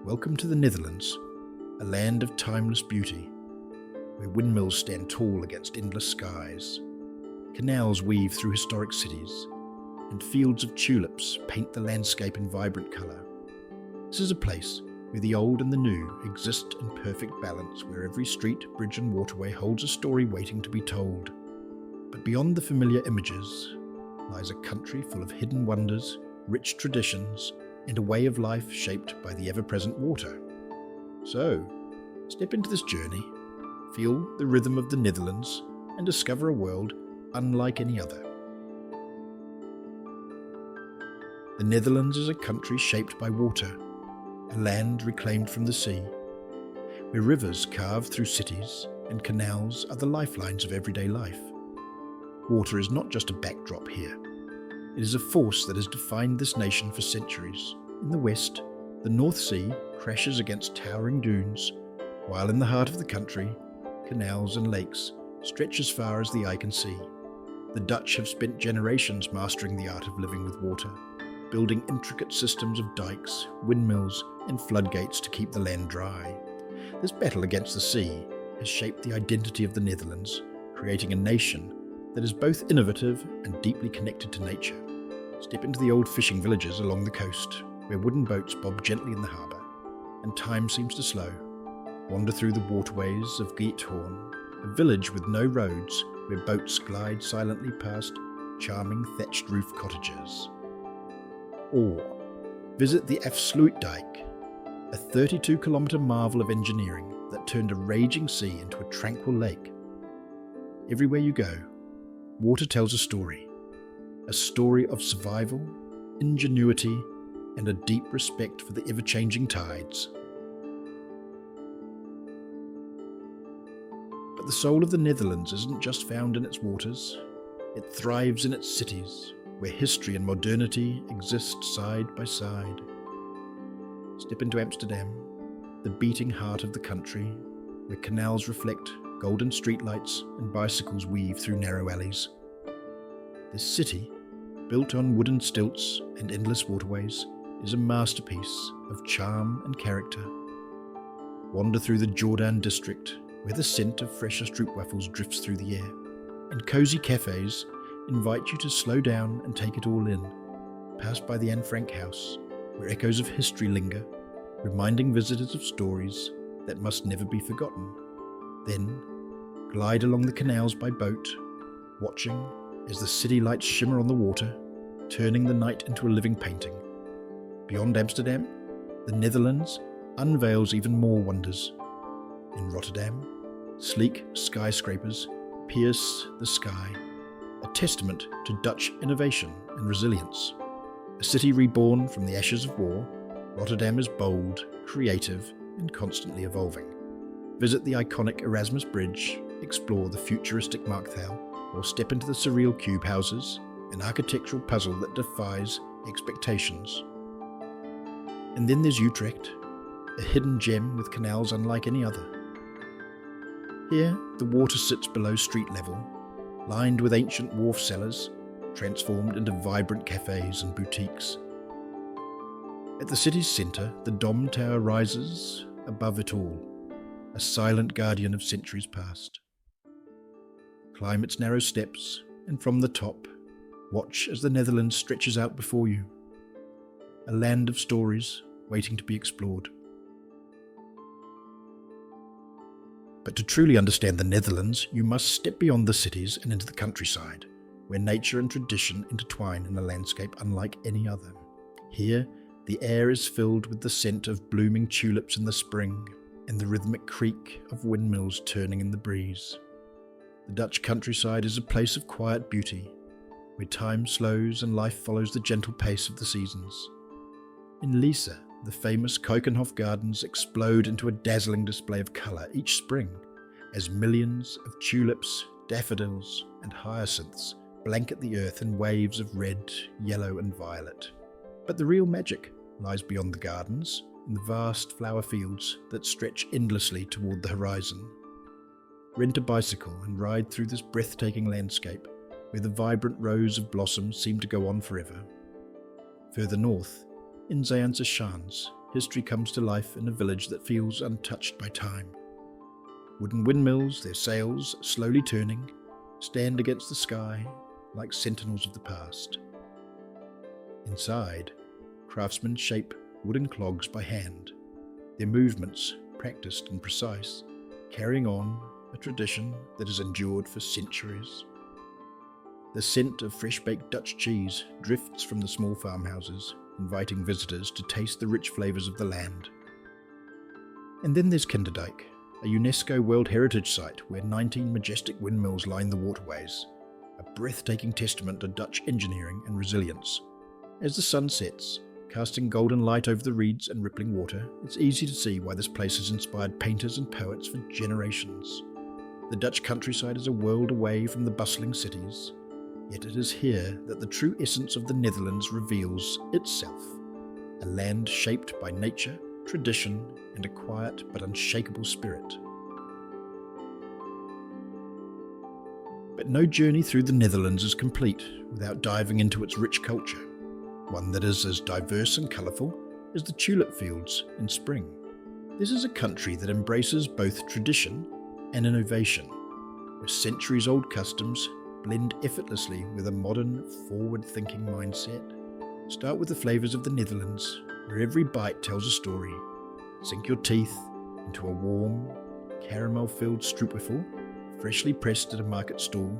Welcome to the Netherlands, a land of timeless beauty, where windmills stand tall against endless skies, canals weave through historic cities, and fields of tulips paint the landscape in vibrant colour. This is a place where the old and the new exist in perfect balance, where every street, bridge and waterway holds a story waiting to be told. But beyond the familiar images lies a country full of hidden wonders, rich traditions, and a way of life shaped by the ever-present water. So, step into this journey, feel the rhythm of the Netherlands, and discover a world unlike any other. The Netherlands is a country shaped by water, a land reclaimed from the sea, where rivers carve through cities and canals are the lifelines of everyday life. Water is not just a backdrop here. It is a force that has defined this nation for centuries. In the west, the North Sea crashes against towering dunes, while in the heart of the country, canals and lakes stretch as far as the eye can see. The Dutch have spent generations mastering the art of living with water, building intricate systems of dikes, windmills, and floodgates to keep the land dry. This battle against the sea has shaped the identity of the Netherlands, creating a nation that is both innovative and deeply connected to nature. Step into the old fishing villages along the coast, where wooden boats bob gently in the harbour, and time seems to slow. Wander through the waterways of Giethoorn, a village with no roads, where boats glide silently past charming thatched roof cottages. Or visit the Afsluitdijk, a 32-kilometre marvel of engineering that turned a raging sea into a tranquil lake. Everywhere you go, water tells a story of survival, ingenuity, and a deep respect for the ever-changing tides. But the soul of the Netherlands isn't just found in its waters, it thrives in its cities, where history and modernity exist side by side. Step into Amsterdam, the beating heart of the country, where canals reflect golden streetlights and bicycles weave through narrow alleys. This city, built on wooden stilts and endless waterways, is a masterpiece of charm and character. Wander through the Jordan district, where the scent of fresher stroopwafels drifts through the air, and cosy cafes invite you to slow down and take it all in. Pass by the Anne Frank house, where echoes of history linger, reminding visitors of stories that must never be forgotten. Then, glide along the canals by boat, watching as the city lights shimmer on the water, turning the night into a living painting. Beyond Amsterdam, the Netherlands unveils even more wonders. In Rotterdam, sleek skyscrapers pierce the sky, a testament to Dutch innovation and resilience. A city reborn from the ashes of war, Rotterdam is bold, creative, and constantly evolving. Visit the iconic Erasmus Bridge, explore the futuristic Markthal, or step into the surreal cube houses, an architectural puzzle that defies expectations. And then there's Utrecht, a hidden gem with canals unlike any other. Here, the water sits below street level, lined with ancient wharf cellars, transformed into vibrant cafes and boutiques. At the city's centre, the Dom Tower rises above it all, a silent guardian of centuries past. Climb its narrow steps, and from the top, watch as the Netherlands stretches out before you, a land of stories waiting to be explored. But to truly understand the Netherlands, you must step beyond the cities and into the countryside, where nature and tradition intertwine in a landscape unlike any other. Here, the air is filled with the scent of blooming tulips in the spring and the rhythmic creak of windmills turning in the breeze. The Dutch countryside is a place of quiet beauty, where time slows and life follows the gentle pace of the seasons. In Lisse, the famous Keukenhof Gardens explode into a dazzling display of colour each spring, as millions of tulips, daffodils, and hyacinths blanket the earth in waves of red, yellow, and violet. But the real magic lies beyond the gardens, in the vast flower fields that stretch endlessly toward the horizon. Rent a bicycle and ride through this breathtaking landscape, where the vibrant rows of blossoms seem to go on forever. Further north, in Zeeuwse Schaans, history comes to life in a village that feels untouched by time. Wooden windmills, their sails slowly turning, stand against the sky like sentinels of the past. Inside, craftsmen shape wooden clogs by hand, their movements practiced and precise, carrying on a tradition that has endured for centuries. The scent of fresh-baked Dutch cheese drifts from the small farmhouses, inviting visitors to taste the rich flavours of the land. And then there's Kinderdijk, a UNESCO World Heritage Site where 19 majestic windmills line the waterways, a breathtaking testament to Dutch engineering and resilience. As the sun sets, casting golden light over the reeds and rippling water, it's easy to see why this place has inspired painters and poets for generations. The Dutch countryside is a world away from the bustling cities, yet it is here that the true essence of the Netherlands reveals itself, a land shaped by nature, tradition, and a quiet but unshakable spirit. But no journey through the Netherlands is complete without diving into its rich culture, one that is as diverse and colourful as the tulip fields in spring. This is a country that embraces both tradition and innovation, where centuries-old customs blend effortlessly with a modern, forward-thinking mindset. Start with the flavours of the Netherlands, where every bite tells a story. Sink your teeth into a warm, caramel-filled stroopwafel, freshly pressed at a market stall.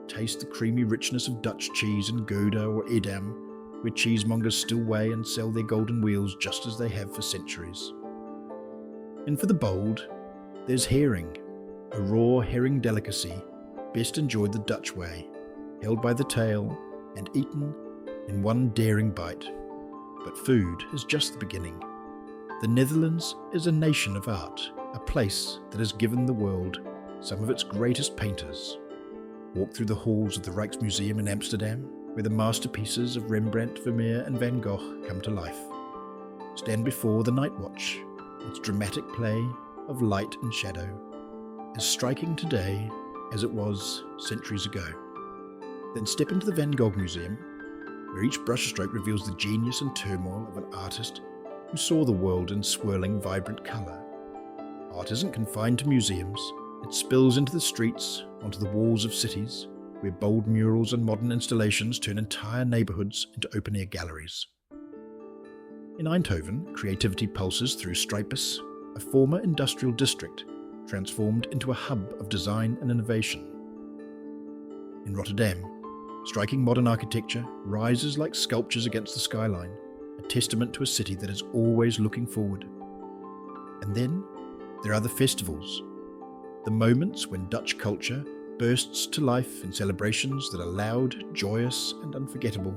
Taste the creamy richness of Dutch cheese in Gouda or Edam, where cheesemongers still weigh and sell their golden wheels just as they have for centuries. And for the bold, there's herring, a raw herring delicacy best enjoyed the Dutch way, held by the tail and eaten in one daring bite. But food is just the beginning. The Netherlands is a nation of art, a place that has given the world some of its greatest painters. Walk through the halls of the Rijksmuseum in Amsterdam, where the masterpieces of Rembrandt, Vermeer and Van Gogh come to life. Stand before the Night Watch, its dramatic play of light and shadow, as striking today as it was centuries ago. Then step into the Van Gogh Museum, where each brushstroke reveals the genius and turmoil of an artist who saw the world in swirling, vibrant colour. Art isn't confined to museums, it spills into the streets, onto the walls of cities, where bold murals and modern installations turn entire neighbourhoods into open-air galleries. In Eindhoven, creativity pulses through Strijpers, a former industrial district transformed into a hub of design and innovation. In Rotterdam, striking modern architecture rises like sculptures against the skyline, a testament to a city that is always looking forward. And then there are the festivals, the moments when Dutch culture bursts to life in celebrations that are loud, joyous and unforgettable.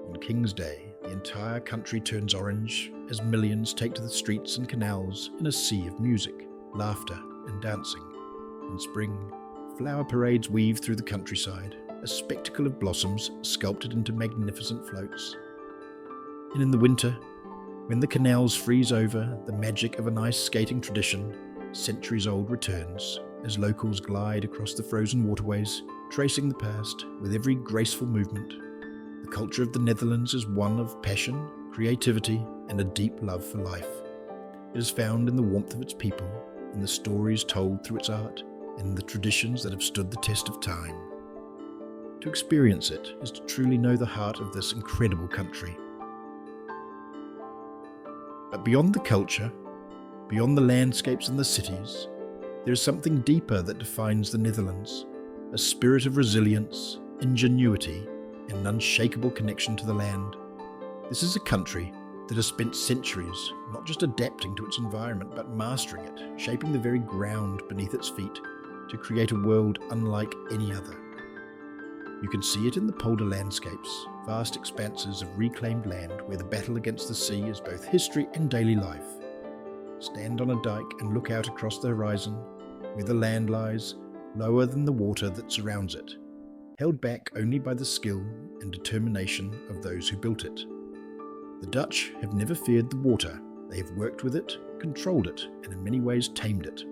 On King's Day, the entire country turns orange as millions take to the streets and canals in a sea of music, laughter and dancing. In spring, flower parades weave through the countryside, a spectacle of blossoms sculpted into magnificent floats. And in the winter, when the canals freeze over, the magic of an ice skating tradition, centuries old, returns as locals glide across the frozen waterways, tracing the past with every graceful movement. The culture of the Netherlands is one of passion, creativity, and a deep love for life. It is found in the warmth of its people, in the stories told through its art, and in the traditions that have stood the test of time. To experience it is to truly know the heart of this incredible country. But beyond the culture, beyond the landscapes and the cities, there is something deeper that defines the Netherlands, a spirit of resilience, ingenuity, and an unshakable connection to the land. This is a country that has spent centuries not just adapting to its environment, but mastering it, shaping the very ground beneath its feet to create a world unlike any other. You can see it in the polder landscapes, vast expanses of reclaimed land where the battle against the sea is both history and daily life. Stand on a dike and look out across the horizon, where the land lies lower than the water that surrounds it, held back only by the skill and determination of those who built it. The Dutch have never feared the water. They have worked with it, controlled it, and in many ways tamed it.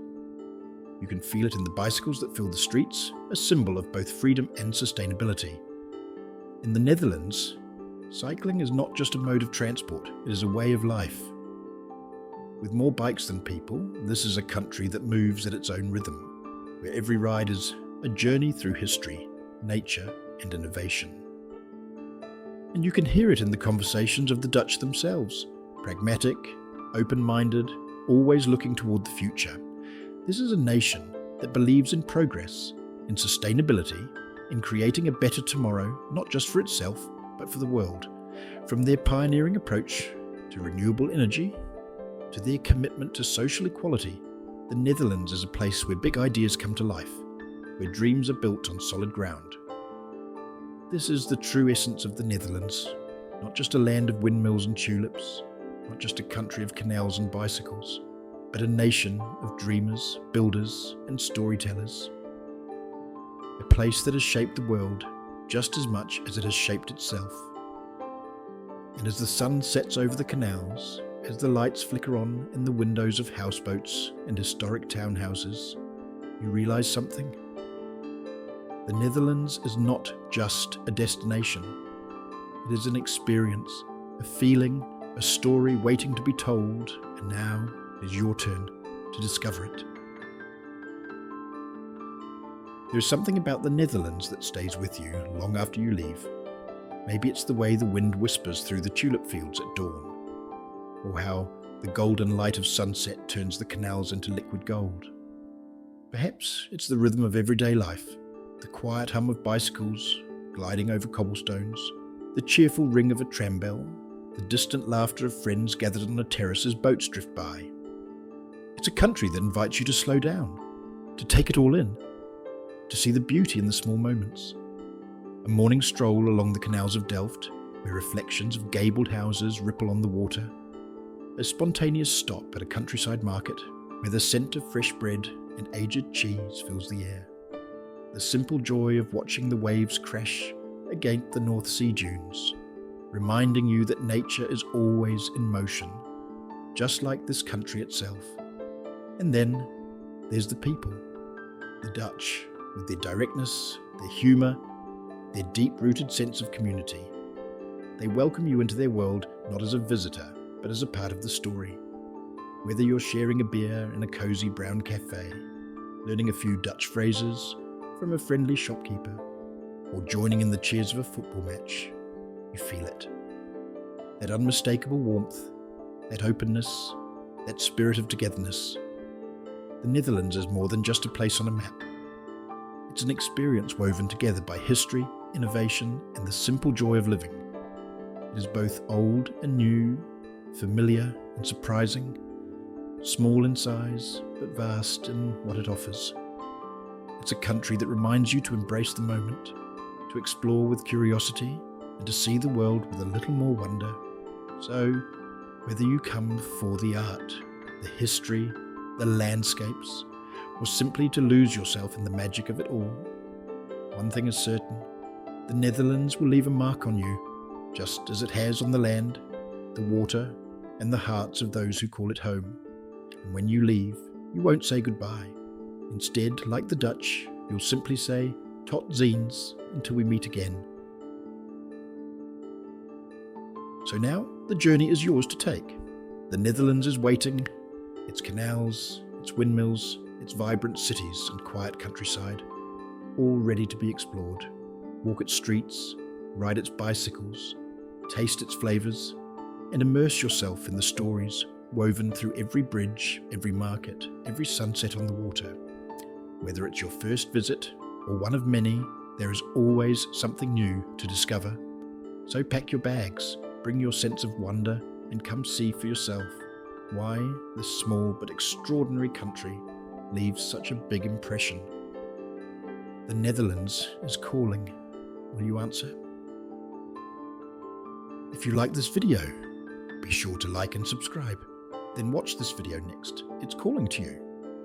You can feel it in the bicycles that fill the streets, a symbol of both freedom and sustainability. In the Netherlands, cycling is not just a mode of transport, it is a way of life. With more bikes than people, this is a country that moves at its own rhythm, where every ride is a journey through history, nature, and innovation. And you can hear it in the conversations of the Dutch themselves, pragmatic, open-minded, always looking toward the future. This is a nation that believes in progress, in sustainability, in creating a better tomorrow, not just for itself, but for the world. From their pioneering approach to renewable energy, to their commitment to social equality, the Netherlands is a place where big ideas come to life, where dreams are built on solid ground. This is the true essence of the Netherlands, not just a land of windmills and tulips, not just a country of canals and bicycles, but a nation of dreamers, builders, and storytellers. A place that has shaped the world just as much as it has shaped itself. And as the sun sets over the canals, as the lights flicker on in the windows of houseboats and historic townhouses, you realize something. The Netherlands is not just a destination. It is an experience, a feeling, a story waiting to be told, and now it is your turn to discover it. There is something about the Netherlands that stays with you long after you leave. Maybe it's the way the wind whispers through the tulip fields at dawn, or how the golden light of sunset turns the canals into liquid gold. Perhaps it's the rhythm of everyday life, the quiet hum of bicycles gliding over cobblestones, the cheerful ring of a tram bell, the distant laughter of friends gathered on a terrace as boats drift by. It's a country that invites you to slow down, to take it all in, to see the beauty in the small moments. A morning stroll along the canals of Delft, where reflections of gabled houses ripple on the water. A spontaneous stop at a countryside market, where the scent of fresh bread and aged cheese fills the air. The simple joy of watching the waves crash against the North Sea dunes, reminding you that nature is always in motion, just like this country itself. And then there's the people, the Dutch, with their directness, their humour, their deep-rooted sense of community. They welcome you into their world not as a visitor, but as a part of the story. Whether you're sharing a beer in a cosy brown cafe, learning a few Dutch phrases from a friendly shopkeeper, or joining in the cheers of a football match, you feel it. That unmistakable warmth, that openness, that spirit of togetherness. The Netherlands is more than just a place on a map. It's an experience woven together by history, innovation, and the simple joy of living. It is both old and new, familiar and surprising, small in size, but vast in what it offers. It's a country that reminds you to embrace the moment, to explore with curiosity, and to see the world with a little more wonder. So, whether you come for the art, the history, the landscapes, or simply to lose yourself in the magic of it all, one thing is certain: the Netherlands will leave a mark on you, just as it has on the land, the water, and the hearts of those who call it home. And when you leave, you won't say goodbye. Instead, like the Dutch, you'll simply say, "Tot ziens," until we meet again. So now, the journey is yours to take. The Netherlands is waiting, its canals, its windmills, its vibrant cities and quiet countryside, all ready to be explored. Walk its streets, ride its bicycles, taste its flavours, and immerse yourself in the stories woven through every bridge, every market, every sunset on the water. Whether it's your first visit or one of many, there is always something new to discover. So pack your bags, bring your sense of wonder, and come see for yourself why this small but extraordinary country leaves such a big impression. The Netherlands is calling. Will you answer? If you like this video, be sure to like and subscribe. Then watch this video next. It's calling to you.